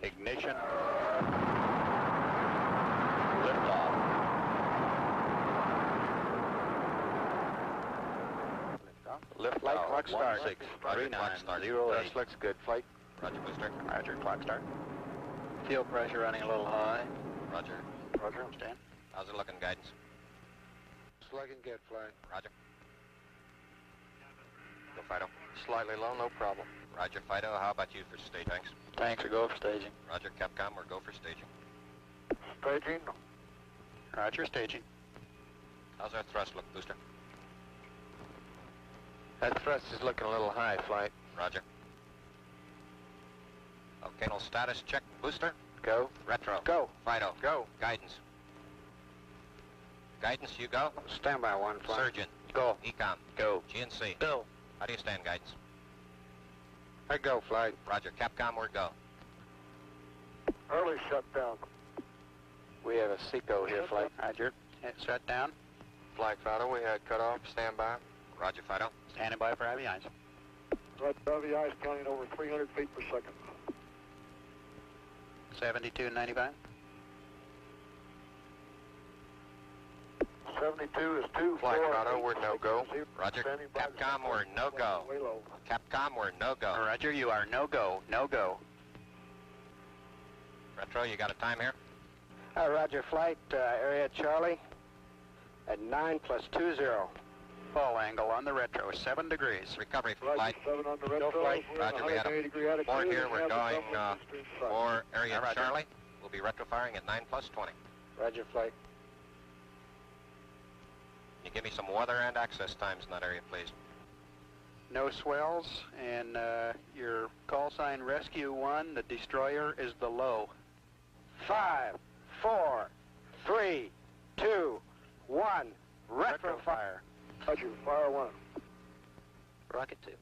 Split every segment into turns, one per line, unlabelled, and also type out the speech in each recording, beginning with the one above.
Ignition. Liftoff. Lift flight clock start. 163908.
This looks good. Flight.
Roger, booster.
Roger, clock start. Fuel pressure running a little high.
Roger.
Roger, stand.
How's it looking, guidance?
It's looking good, flight.
Roger. Go Fido.
Slightly low, no problem.
Roger, Fido. How about you for stage tanks?
Tanks are go for staging.
Roger, Capcom, we're go for staging.
Staging.
Roger, staging.
How's our thrust look, booster?
That thrust is looking a little high, flight.
Roger. Okay, no status check, booster.
Go.
Retro.
Go.
Fido.
Go.
Guidance. Guidance, you go.
Stand by one, flight.
Surgeon.
Go.
Ecom.
Go.
GNC.
Go.
How do you stand, guidance?
I go, flight.
Roger, Capcom, we're go.
Early shutdown. We have a Seco here, flight.
Roger. Shut down.
Flight Fido, we had cut off. Stand by.
Roger, Fido.
Standing by for heavy ice.
Right, heavy ice coming over 300 feet per second.
7295.
72 is 2,
Flight
4,
Fido, we're no-go.
Roger.
Standing by.
Capcom, we're no-go.
Way low.
Capcom, we're no-go.
Roger, you are no-go, no-go.
Retro, you got a time here?
Roger, flight, area Charlie at 9+20.
Fall angle on the retro, 7 degrees.
Recovery for
Roger,
flight.
7 on the retro.
flight.
We're in
Roger, we had a
180-degree attitude
4 here.
and
We're
have the
going
double eastern side.
for area
Roger.
Charlie. We'll be retro firing at 9+20.
Roger, flight.
Can you give me some weather and access times in that area, please?
No swells, and your call sign Rescue 1, the destroyer is the low.
5, 4, 3, 2, 1. Retro fire.
Roger, fire 1.
Rocket 2.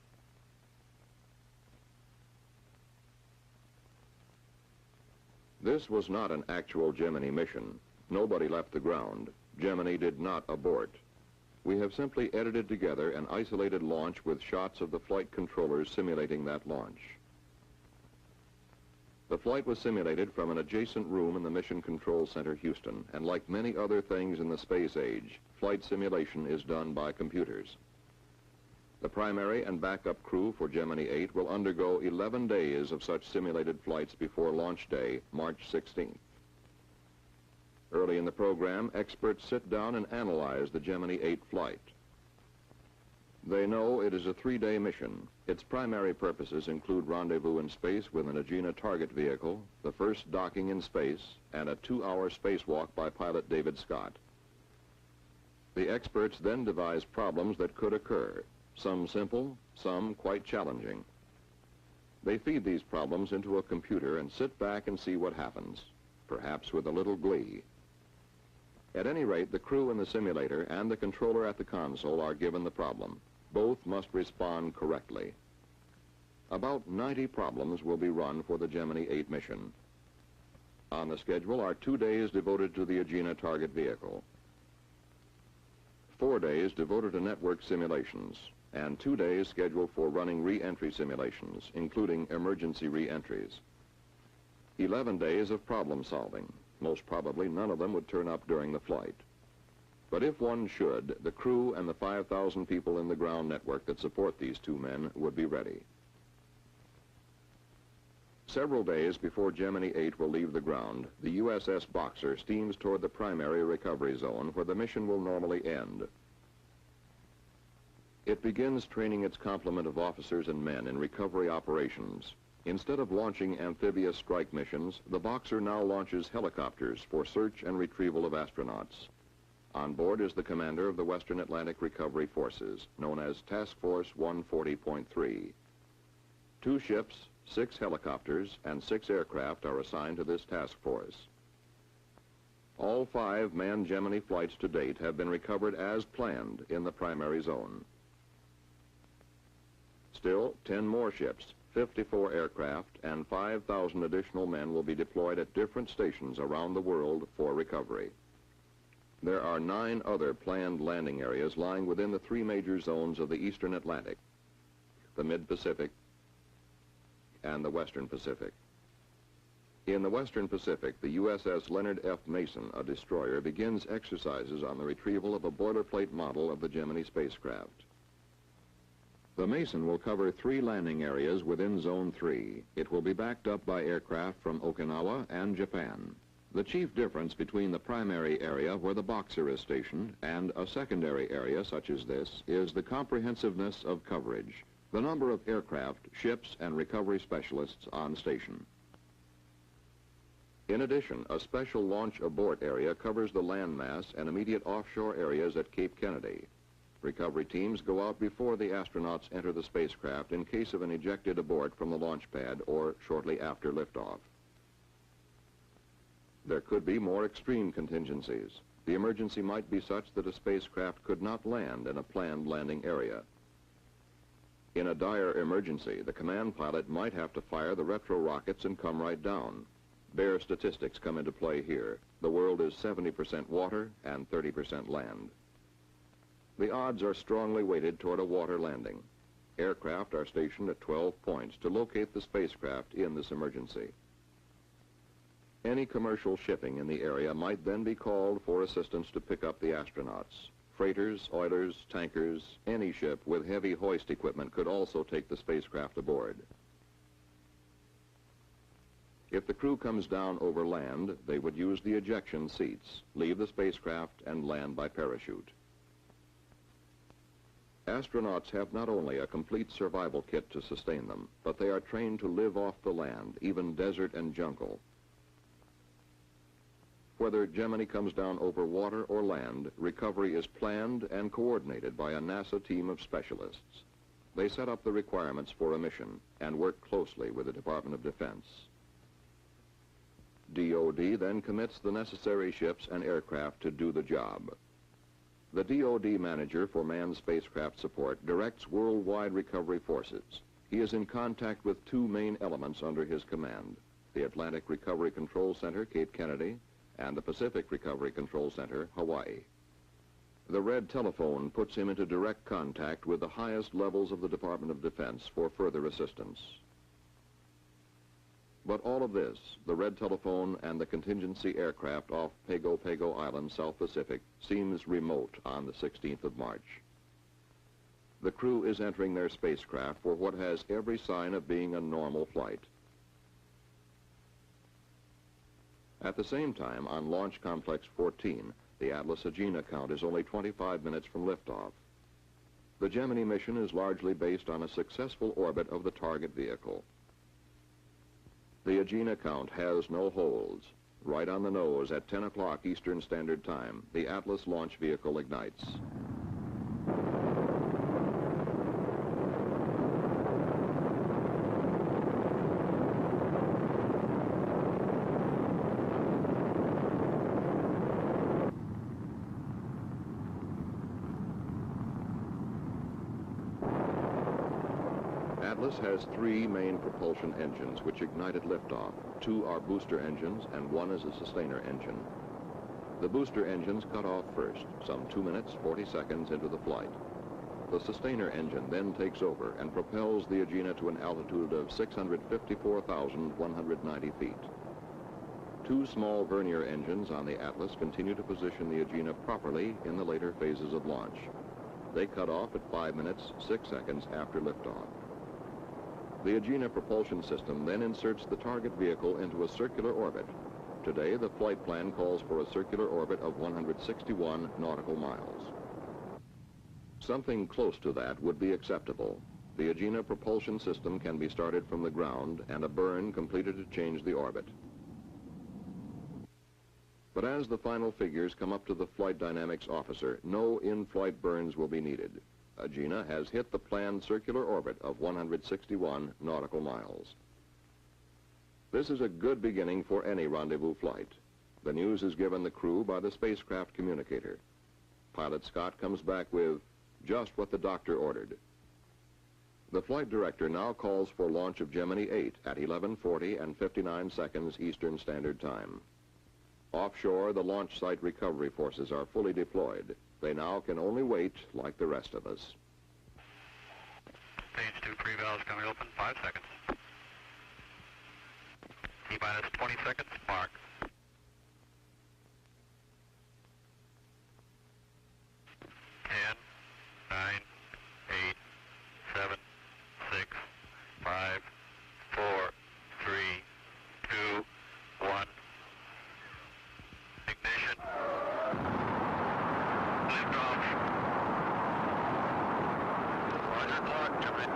This was not an actual Gemini mission. Nobody left the ground. Gemini did not abort. We have simply edited together an isolated launch with shots of the flight controllers simulating that launch. The flight was simulated from an adjacent room in the Mission Control Center, Houston, and like many other things in the space age, flight simulation is done by computers. The primary and backup crew for Gemini 8 will undergo 11 days of such simulated flights before launch day, March 16th. Early in the program, experts sit down and analyze the Gemini 8 flight. They know it is a 3-day mission. Its primary purposes include rendezvous in space with an Agena target vehicle, the first docking in space, and a 2-hour spacewalk by pilot David Scott. The experts then devise problems that could occur, some simple, some quite challenging. They feed these problems into a computer and sit back and see what happens, perhaps with a little glee. At any rate, the crew in the simulator and the controller at the console are given the problem. Both must respond correctly. About 90 problems will be run for the Gemini 8 mission. On the schedule are 2 days devoted to the Agena target vehicle, 4 days devoted to network simulations, and 2 days scheduled for running re-entry simulations, including emergency re-entries. 11 days of problem solving. Most probably none of them would turn up during the flight. But if one should, the crew and the 5,000 people in the ground network that support these 2 men would be ready. Several days before Gemini 8 will leave the ground, the USS Boxer steams toward the primary recovery zone where the mission will normally end. It begins training its complement of officers and men in recovery operations. Instead of launching amphibious strike missions, the Boxer now launches helicopters for search and retrieval of astronauts. On board is the commander of the Western Atlantic Recovery Forces, known as Task Force 140.3. 2 ships, 6 helicopters, and 6 aircraft are assigned to this task force. All 5 manned Gemini flights to date have been recovered as planned in the primary zone. Still, 10 more ships, 54 aircraft, and 5,000 additional men will be deployed at different stations around the world for recovery. There are 9 other planned landing areas lying within the 3 major zones of the Eastern Atlantic, the Mid-Pacific, and the Western Pacific. In the Western Pacific, the USS Leonard F. Mason, a destroyer, begins exercises on the retrieval of a boilerplate model of the Gemini spacecraft. The Mason will cover 3 landing areas within Zone 3. It will be backed up by aircraft from Okinawa and Japan. The chief difference between the primary area where the Boxer is stationed and a secondary area such as this is the comprehensiveness of coverage, the number of aircraft, ships, and recovery specialists on station. In addition, a special launch abort area covers the landmass and immediate offshore areas at Cape Kennedy. Recovery teams go out before the astronauts enter the spacecraft in case of an ejected abort from the launch pad or shortly after liftoff. There could be more extreme contingencies. The emergency might be such that a spacecraft could not land in a planned landing area. In a dire emergency, the command pilot might have to fire the retro rockets and come right down. Bare statistics come into play here. The world is 70% water and 30% land. The odds are strongly weighted toward a water landing. Aircraft are stationed at 12 points to locate the spacecraft in this emergency. Any commercial shipping in the area might then be called for assistance to pick up the astronauts. Freighters, oilers, tankers, any ship with heavy hoist equipment could also take the spacecraft aboard. If the crew comes down over land, they would use the ejection seats, leave the spacecraft, and land by parachute. Astronauts have not only a complete survival kit to sustain them, but they are trained to live off the land, even desert and jungle. Whether Gemini comes down over water or land, recovery is planned and coordinated by a NASA team of specialists. They set up the requirements for a mission and work closely with the Department of Defense. DoD then commits the necessary ships and aircraft to do the job. The DoD manager for manned spacecraft support directs worldwide recovery forces. He is in contact with 2 main elements under his command, the Atlantic Recovery Control Center, Cape Kennedy, and the Pacific Recovery Control Center, Hawaii. The red telephone puts him into direct contact with the highest levels of the Department of Defense for further assistance. But all of this, the red telephone and the contingency aircraft off Pago Pago Island, South Pacific, seems remote on the 16th of March. The crew is entering their spacecraft for what has every sign of being a normal flight. At the same time, on Launch Complex 14, the Atlas Agena count is only 25 minutes from liftoff. The Gemini mission is largely based on a successful orbit of the target vehicle. The Agena count has no holes. Right on the nose at 10 o'clock Eastern Standard Time, the Atlas launch vehicle ignites. Atlas has 3 main propulsion engines which ignite at liftoff. 2 are booster engines and 1 is a sustainer engine. The booster engines cut off first, some 2 minutes, 40 seconds into the flight. The sustainer engine then takes over and propels the Agena to an altitude of 654,190 feet. 2 small vernier engines on the Atlas continue to position the Agena properly in the later phases of launch. They cut off at 5 minutes, 6 seconds after liftoff. The Agena propulsion system then inserts the target vehicle into a circular orbit. Today, the flight plan calls for a circular orbit of 161 nautical miles. Something close to that would be acceptable. The Agena propulsion system can be started from the ground and a burn completed to change the orbit. But as the final figures come up to the flight dynamics officer, no in-flight burns will be needed. Agena has hit the planned circular orbit of 161 nautical miles. This is a good beginning for any rendezvous flight. The news is given the crew by the spacecraft communicator. Pilot Scott comes back with just what the doctor ordered. The flight director now calls for launch of Gemini 8 at 11:40 and 59 seconds Eastern Standard Time. Offshore, the launch site recovery forces are fully deployed. They now can only wait like the rest of us.
Stage 2 pre-valves coming open, 5 seconds. Keep eye
minus 20 seconds, mark. 10, 9, 8, 7, 6, 5, 4, 3, 2, 1. Ignition. Liftoff. Roger, clock, Gemini.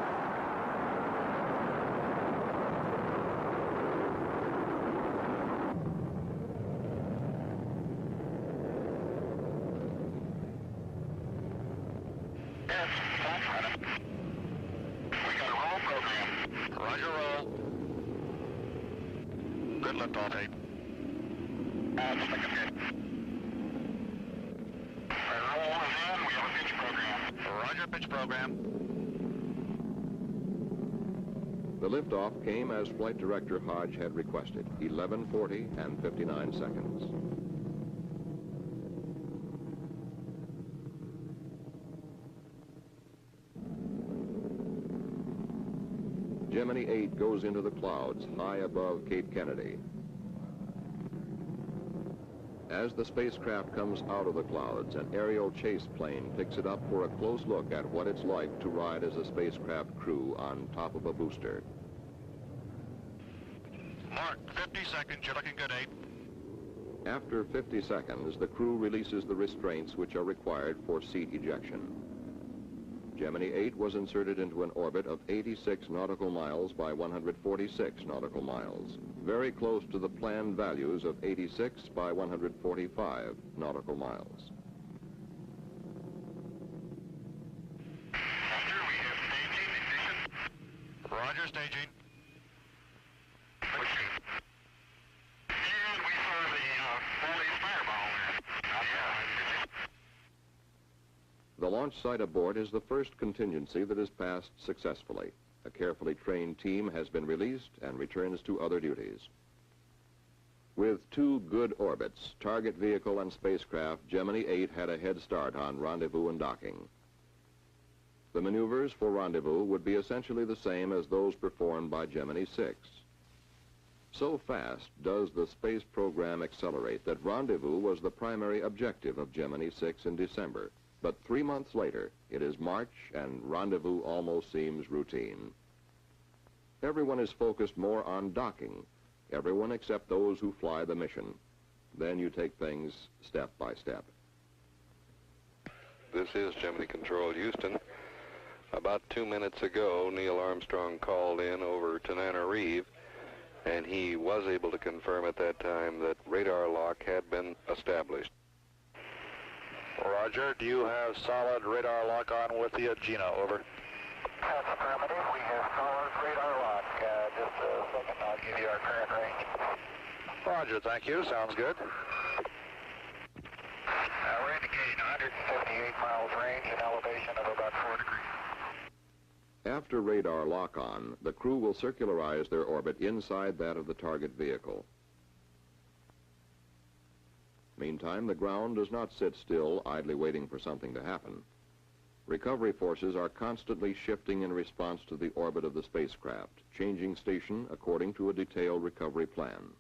Yes, that's right. We got a roll program. Roger, roll. Good liftoff, 8. Second hit. Roll is in. We have a pitch program. Roger, pitch program.
The liftoff came as Flight Director Hodge had requested, 11:40 and 59 seconds. Gemini 8 goes into the clouds high above Cape Kennedy. As the spacecraft comes out of the clouds, an aerial chase plane picks it up for a close look at what it's like to ride as a spacecraft crew on top of a booster.
Mark, 50 seconds. You're looking good, 8.
After 50 seconds, the crew releases the restraints which are required for seat ejection. Gemini 8 was inserted into an orbit of 86 nautical miles by 146 nautical miles, very close to the planned values of 86 by 145 nautical miles.
Roger, we have staging, ignition. Roger, staging. Pushing. And we saw the Foley's fireball there. Yeah.
The launch site aboard is the first contingency that is passed successfully. A carefully trained team has been released and returns to other duties. With 2 good orbits, target vehicle and spacecraft, Gemini 8 had a head start on rendezvous and docking. The maneuvers for rendezvous would be essentially the same as those performed by Gemini 6. So fast does the space program accelerate that rendezvous was the primary objective of Gemini 6 in December. But 3 months later, it is March and rendezvous almost seems routine. Everyone is focused more on docking, everyone except those who fly the mission. Then you take things step by step.
This is Gemini Control Houston. About 2 minutes ago, Neil Armstrong called in over Tananarive, and he was able to confirm at that time that radar lock had been established.
Roger, do you have solid radar lock on with the Gina, over? That's affirmative. We have solid radar lock. Just a second, I'll give you our current range. Roger, thank you. Sounds good. We're indicating 158 miles range and elevation of about 4 degrees.
After radar lock-on, the crew will circularize their orbit inside that of the target vehicle. Meantime, the ground does not sit still, idly waiting for something to happen. Recovery forces are constantly shifting in response to the orbit of the spacecraft, changing station according to a detailed recovery plan.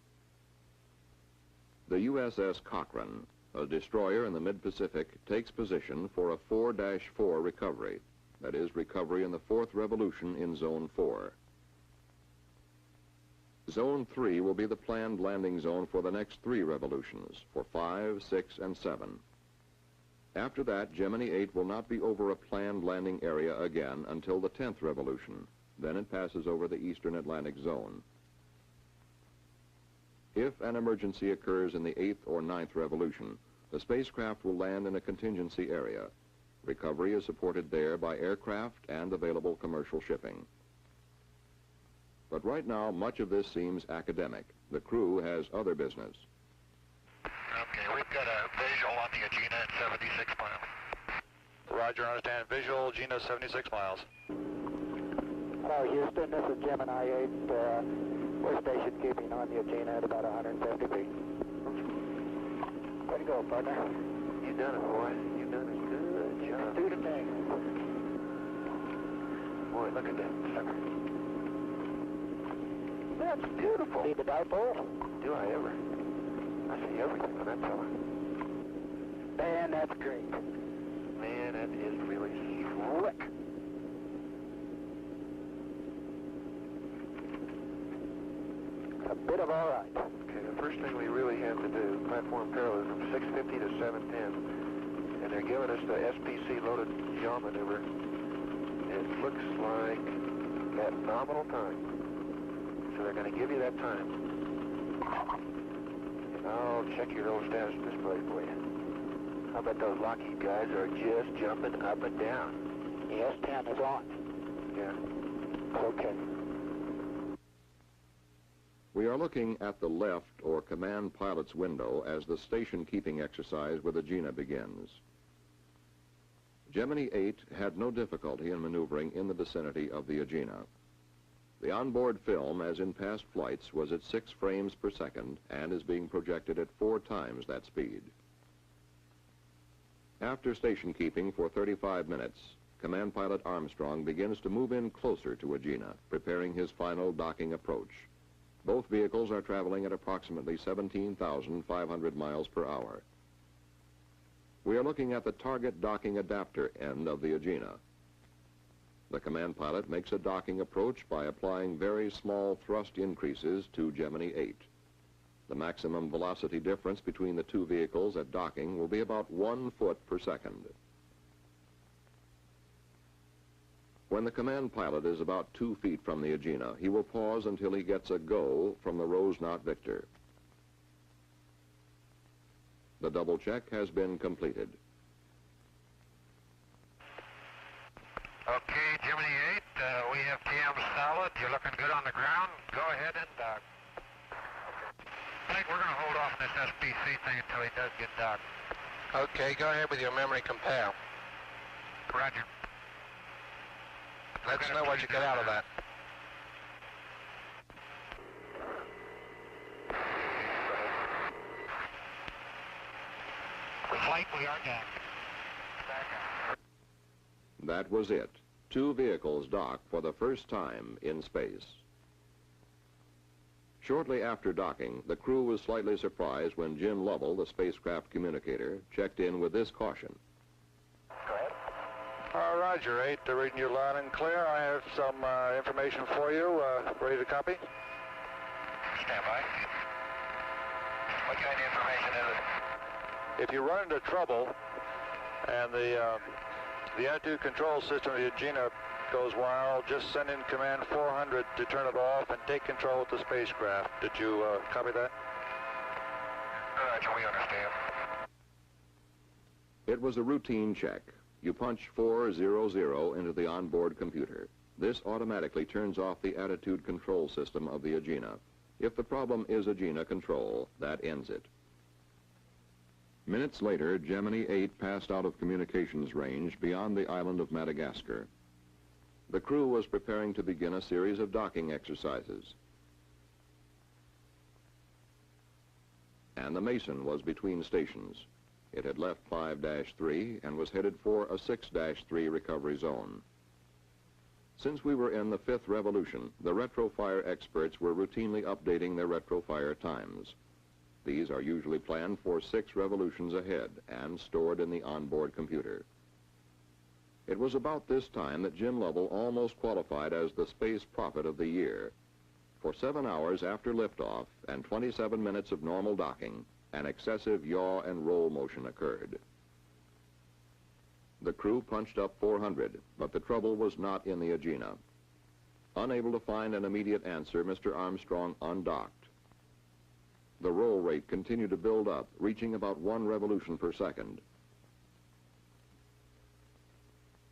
The USS Cochrane, a destroyer in the mid-Pacific, takes position for a 4-4 recovery, that is, recovery in the 4th revolution in Zone 4. Zone 3 will be the planned landing zone for the next 3 revolutions, for 5, 6, and 7. After that, Gemini 8 will not be over a planned landing area again until the 10th revolution. Then it passes over the Eastern Atlantic Zone. If an emergency occurs in the 8th or 9th revolution, the spacecraft will land in a contingency area. Recovery is supported there by aircraft and available commercial shipping. But right now, much of this seems academic. The crew has other business.
Okay, we've got a visual on the Gina at 76 miles. Roger, understand. Visual, Gina, 76 miles.
Hello, Houston. This is Gemini 8. We're station keeping on the Gina at about 150 feet. Way to go, partner.
You done it, boy. You done a good job.
Do the thing.
Boy, look at that sucker.
Yeah,
That's beautiful.
See the dipole?
Do I ever? I see everything on that fella.
Man, that's great.
Man, that is really slick.
A bit of all right.
Okay, the first thing we really have to do, platform parallelism, 650 to 710. And they're giving us the SPC loaded yaw maneuver. It looks like at nominal time. So they're going to give you that time. And I'll check your little status display for you. How about those Lockheed guys are just jumping up and down?
The S10 is on.
Yeah.
Okay.
We are looking at the left or command pilot's window as the station keeping exercise with Agena begins. Gemini 8 had no difficulty in maneuvering in the vicinity of the Agena. The onboard film, as in past flights, was at 6 frames per second and is being projected at 4 times that speed. After station keeping for 35 minutes, Command Pilot Armstrong begins to move in closer to Agena, preparing his final docking approach. Both vehicles are traveling at approximately 17,500 miles per hour. We are looking at the target docking adapter end of the Agena. The command pilot makes a docking approach by applying very small thrust increases to Gemini 8. The maximum velocity difference between the two vehicles at docking will be about 1 foot per second. When the command pilot is about 2 feet from the Agena, he will pause until he gets a go from the Rose-Knot Victor. The double check has been completed.
Okay, Gemini 8, we have TM solid. You're looking good on the ground. Go ahead and dock. I think we're going to hold off on this SPC thing until he does get docked.
Okay, go ahead with your memory compare.
Roger.
Let us know what you get out of that.
Flight, we are down.
That was it. 2 vehicles dock for the first time in space. Shortly after docking, the crew was slightly surprised when Jim Lovell, the spacecraft communicator, checked in with this caution.
Roger, 8, reading you loud and clear. I have some information for you. Ready to copy? Stand by. What kind of information is it? If you run into trouble and the attitude control system of the Agena goes wild, just send in command 400 to turn it off and take control of the spacecraft. Did you copy that? Roger, we understand.
It was a routine check. You punch 400 into the onboard computer. This automatically turns off the attitude control system of the Agena. If the problem is Agena control, that ends it. Minutes later, Gemini 8 passed out of communications range beyond the island of Madagascar. The crew was preparing to begin a series of docking exercises. And the Mason was between stations. It had left 5-3 and was headed for a 6-3 recovery zone. Since we were in the 5th revolution, the retrofire experts were routinely updating their retrofire times. These are usually planned for 6 revolutions ahead and stored in the onboard computer. It was about this time that Jim Lovell almost qualified as the space prophet of the year. For 7 hours after liftoff and 27 minutes of normal docking, an excessive yaw and roll motion occurred. The crew punched up 400, but the trouble was not in the Agena. Unable to find an immediate answer, Mr. Armstrong undocked. The roll rate continued to build up, reaching about 1 revolution per second.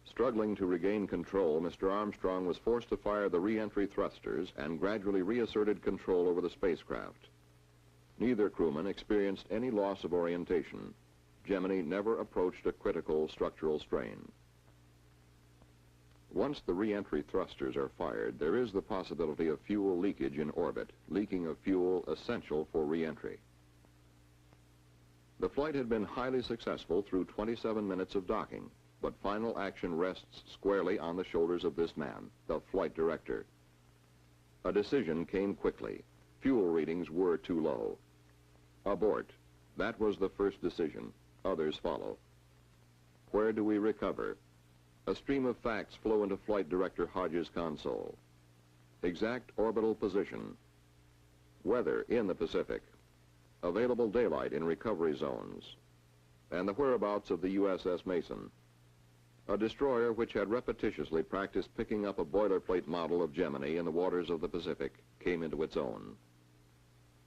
Struggling to regain control, Mr. Armstrong was forced to fire the re-entry thrusters and gradually reasserted control over the spacecraft. Neither crewman experienced any loss of orientation. Gemini never approached a critical structural strain. Once the re-entry thrusters are fired, there is the possibility of fuel leakage in orbit, leaking of fuel essential for re-entry. The flight had been highly successful through 27 minutes of docking, but final action rests squarely on the shoulders of this man, the flight director. A decision came quickly. Fuel readings were too low. Abort. That was the first decision. Others follow. Where do we recover? A stream of facts flow into Flight Director Hodges' console. Exact orbital position. Weather in the Pacific. Available daylight in recovery zones. And the whereabouts of the USS Mason. A destroyer which had repetitiously practiced picking up a boilerplate model of Gemini in the waters of the Pacific came into its own.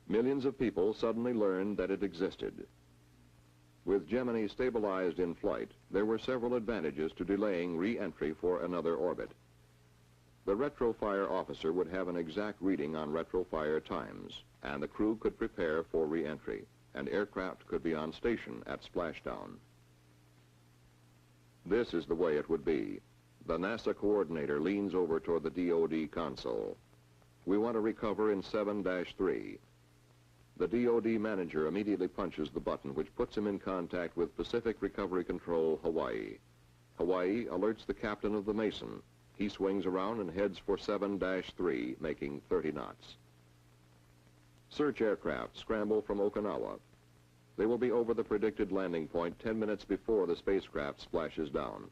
Millions of people suddenly learned that it existed. With Gemini stabilized in flight, there were several advantages to delaying re-entry for another orbit. The retrofire officer would have an exact reading on retrofire times, and the crew could prepare for re-entry, and aircraft could be on station at splashdown. This is the way it would be. The NASA coordinator leans over toward the DoD console. We want to recover in 7-3. The DoD manager immediately punches the button which puts him in contact with Pacific Recovery Control, Hawaii. Hawaii alerts the captain of the Mason. He swings around and heads for 7-3, making 30 knots. Search aircraft scramble from Okinawa. They will be over the predicted landing point 10 minutes before the spacecraft splashes down.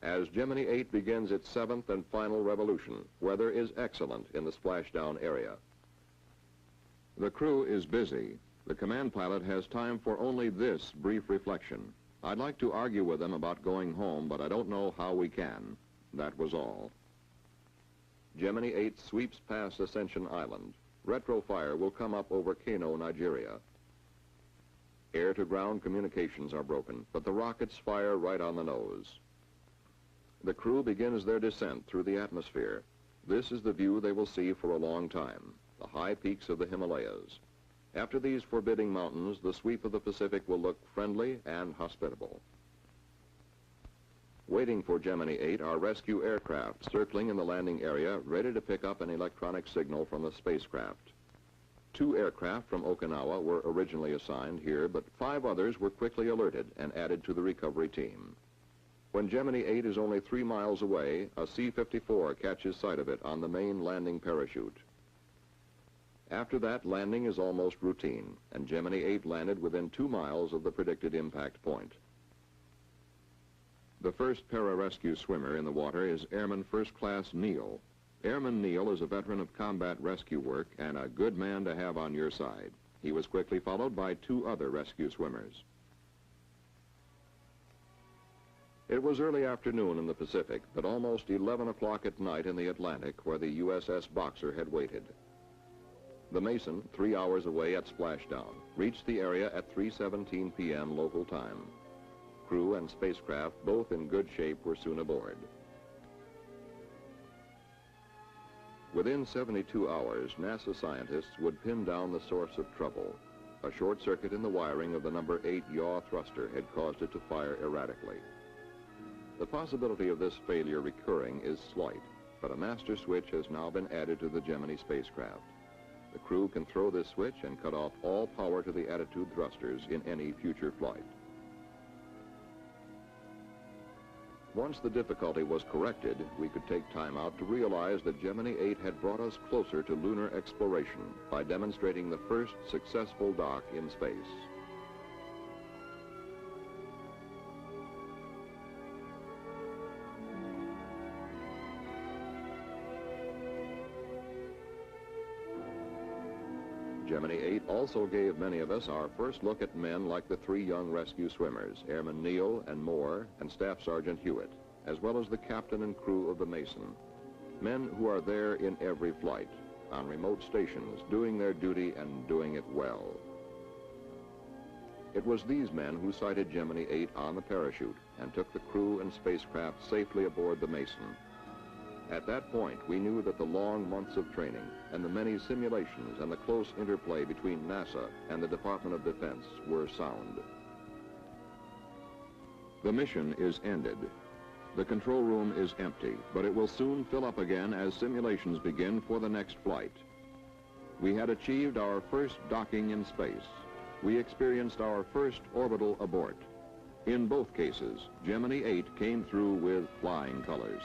As Gemini 8 begins its 7th and final revolution, weather is excellent in the splashdown area. The crew is busy. The command pilot has time for only this brief reflection. I'd like to argue with them about going home, but I don't know how we can. That was all. Gemini 8 sweeps past Ascension Island. Retrofire will come up over Kano, Nigeria. Air-to-ground communications are broken, but the rockets fire right on the nose. The crew begins their descent through the atmosphere. This is the view they will see for a long time, the high peaks of the Himalayas. After these forbidding mountains, the sweep of the Pacific will look friendly and hospitable. Waiting for Gemini 8 are rescue aircraft circling in the landing area, ready to pick up an electronic signal from the spacecraft. 2 aircraft from Okinawa were originally assigned here, but 5 others were quickly alerted and added to the recovery team. When Gemini 8 is only 3 miles away, a C-54 catches sight of it on the main landing parachute. After that, landing is almost routine, and Gemini 8 landed within 2 miles of the predicted impact point. The first pararescue swimmer in the water is Airman First Class Neal. Airman Neal is a veteran of combat rescue work and a good man to have on your side. He was quickly followed by 2 other rescue swimmers. It was early afternoon in the Pacific, but almost 11 o'clock at night in the Atlantic, where the USS Boxer had waited. The Mason, 3 hours away at splashdown, reached the area at 3:17 p.m. local time. Crew and spacecraft, both in good shape, were soon aboard. Within 72 hours, NASA scientists would pin down the source of trouble. A short circuit in the wiring of the number 8 yaw thruster had caused it to fire erratically. The possibility of this failure recurring is slight, but a master switch has now been added to the Gemini spacecraft. The crew can throw this switch and cut off all power to the attitude thrusters in any future flight. Once the difficulty was corrected, we could take time out to realize that Gemini 8 had brought us closer to lunar exploration by demonstrating the first successful dock in space. Gemini 8 also gave many of us our first look at men like the 3 young rescue swimmers, Airman Neal and Moore and Staff Sergeant Hewitt, as well as the captain and crew of the Mason. Men who are there in every flight, on remote stations, doing their duty and doing it well. It was these men who sighted Gemini 8 on the parachute and took the crew and spacecraft safely aboard the Mason. At that point, we knew that the long months of training and the many simulations and the close interplay between NASA and the Department of Defense were sound. The mission is ended. The control room is empty, but it will soon fill up again as simulations begin for the next flight. We had achieved our first docking in space. We experienced our first orbital abort. In both cases, Gemini 8 came through with flying colors.